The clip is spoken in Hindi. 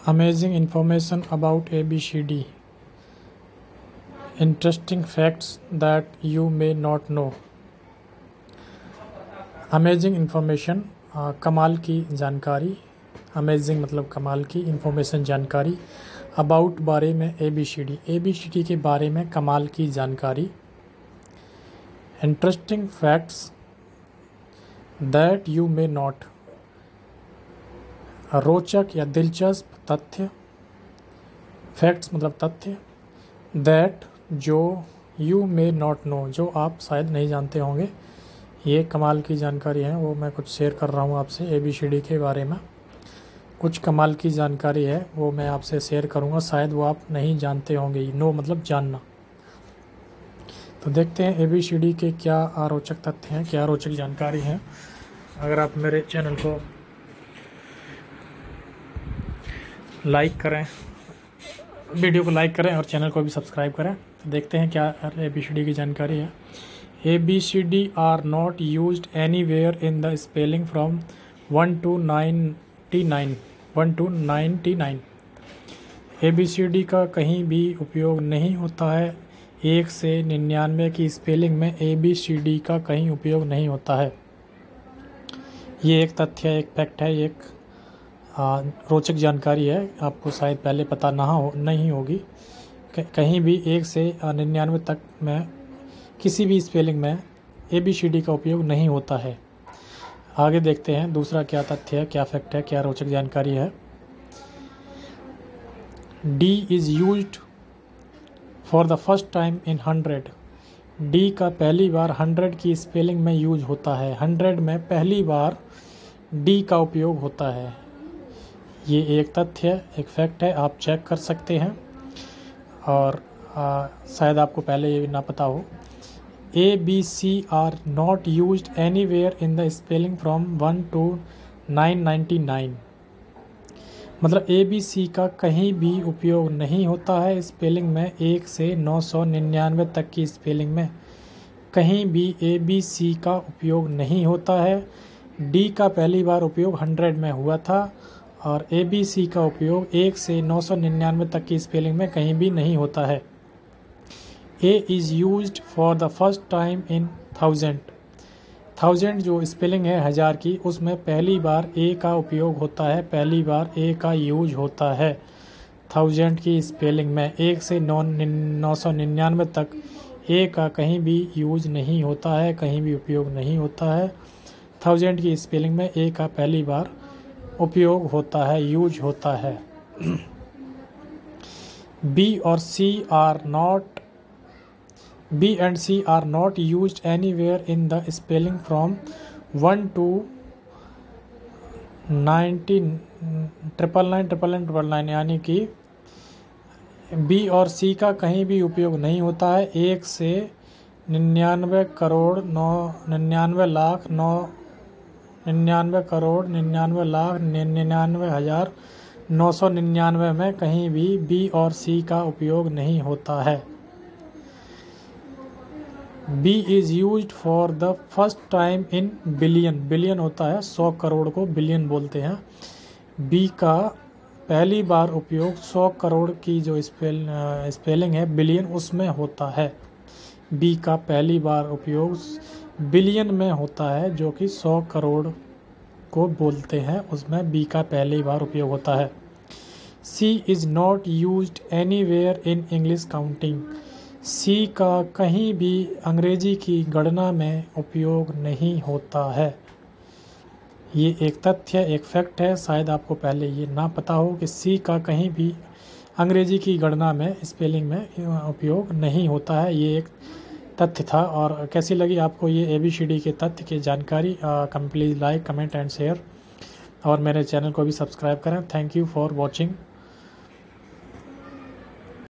Amazing information about ABCD. Interesting facts that you may not know. Amazing information कमाल की जानकारी. Amazing मतलब कमाल की, information जानकारी. About बारे में ABCD. ABCD के बारे में कमाल की जानकारी. Interesting facts that you may not. रोचक या दिलचस्प तथ्य. फैक्ट्स मतलब तथ्य. दैट जो, यू मे नॉट नो जो आप शायद नहीं जानते होंगे. ये कमाल की जानकारी है, वो मैं कुछ शेयर कर रहा हूँ आपसे ABCD के बारे में. कुछ कमाल की जानकारी है वो मैं आपसे शेयर करूँगा, शायद वो आप नहीं जानते होंगे. नो मतलब जानना. तो देखते हैं ABCD के क्या रोचक तथ्य हैं, क्या रोचक जानकारी है. अगर आप मेरे चैनल को लाइक करें, वीडियो को लाइक करें और चैनल को भी सब्सक्राइब करें. तो देखते हैं क्या ABCD की जानकारी है. ABCD are not used anywhere in the spelling from 1 to 99. ABCD का कहीं भी उपयोग नहीं होता है. 1 से 99 की स्पेलिंग में ABCD का कहीं उपयोग नहीं होता है. ये एक तथ्य है, एक फैक्ट है, एक रोचक जानकारी है. आपको शायद पहले पता नहीं होगी. कहीं भी 1 से 99 तक में किसी भी स्पेलिंग में ABCD का उपयोग नहीं होता है. आगे देखते हैं दूसरा क्या तथ्य है, क्या फैक्ट है, क्या रोचक जानकारी है. D is used for the first time in 100. D का पहली बार 100 की स्पेलिंग में यूज होता है. 100 में पहली बार D का उपयोग होता है. ये एक तथ्य है, एक फैक्ट है, आप चेक कर सकते हैं. और शायद आपको पहले ये ना पता हो. ABC are not used anywhere in the spelling from 1 to 999. मतलब ABC का कहीं भी उपयोग नहीं होता है स्पेलिंग में 1 से 999 तक की स्पेलिंग में. कहीं भी ABC का उपयोग नहीं होता है. D का पहली बार उपयोग 100 में हुआ था और ABC का उपयोग 1 से 999 तक की स्पेलिंग में कहीं भी नहीं होता है. A is used for the first time in 1000. 1000 जो स्पेलिंग है 1000 की, उसमें पहली बार A का उपयोग होता है, पहली बार A का यूज होता है. 1000 की स्पेलिंग में 1 से 999 तक A का कहीं भी यूज नहीं होता है, कहीं भी उपयोग नहीं होता है. 1000 की स्पेलिंग में A का पहली बार उपयोग होता है, यूज होता है. B and C are not used anywhere in the spelling from 1 to 99999, यानी कि B और C का कहीं भी उपयोग नहीं होता है. 1 से 99 करोड़ 99 लाख 99,99,999 में कहीं भी B और C का उपयोग नहीं होता है. B is used for the first time in billion. Billion होता है 100 करोड़ को बिलियन बोलते हैं. B का पहली बार उपयोग 100 करोड़ की जो स्पेलिंग है बिलियन, उसमें होता है. B का पहली बार उपयोग बिलियन में होता है, जो कि 100 करोड़ को बोलते हैं, उसमें B का पहली बार उपयोग होता है. C is not used anywhere in English counting. C का कहीं भी अंग्रेजी की गणना में उपयोग नहीं होता है. ये एक तथ्य, एक फैक्ट है. शायद आपको पहले ये ना पता हो कि C का कहीं भी अंग्रेजी की गणना में स्पेलिंग में उपयोग नहीं होता है. ये एक तथ्य था. और कैसी लगी आपको ये ABCD के तथ्य की जानकारी? Please like, comment and share और मेरे चैनल को भी सब्सक्राइब करें. Thank you for watching.